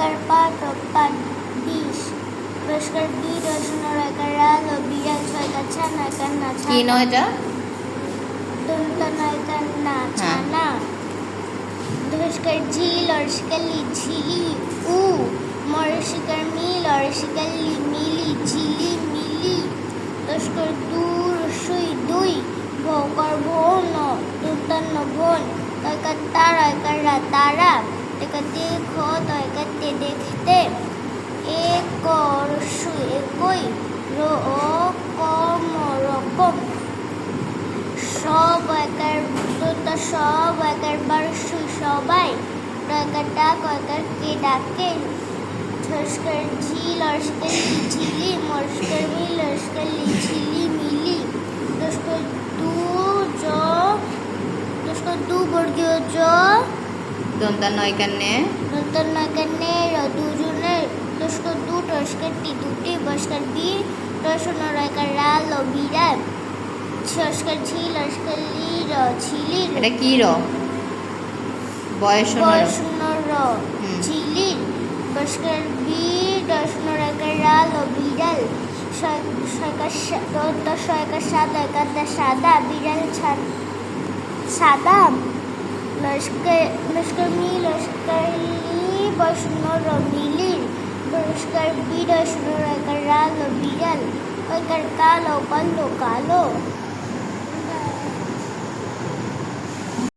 রয়কার পাট পাট বিষ রস্কার বি রসুন রয়কার রাল ও বিড়াল ছয়কার ছা নয়কার না কি নয় এটা? দন্ত নয়কার না ছানা ধস্কার ঝি লস্কার লি ঝিলি উ মরস্কার মি লস্কার লি মিলি ঝিলি মিলি দস্কর দু রসই দুই ভৌকর ভৌন দুর্তন্ন ভন তয়কার তা রয়কার রা তারা তেকার দেখ তয়কার তে দেখতে এক রসই একই র কম রকম সব একার দুটা সব একার বারসুই সবাই রয়কার ডাক রয়কার কে ডাকে ঝস্কার ঝি লস্কার লি ঝিলি মরস্কার মি লস্কার লি ঝিলি মিলি দস্কর দু বর্গীয় জ দন্তা নয়কার নে নতুন নয়কার র দুজনের দস্কর দু টস্কার টি দুটি বস্কার বি রসুন রয়কার রাল ও বিড়াল ছস্কার ঝি লস্কার লি র ঝিলির এটা কি র? বয়স বয়সুন র ঝিলির বস্কার বি রসুন রয়কার রাল ও বিড়াল ছয়কার সাদা একার সাদা বিড়াল সাদা লস্কর মি লস্কর লি বয়সুন র মিলির বস্কার বি রসুন রয়কার রাল ও বিড়াল ওইকার কালো কালো কালো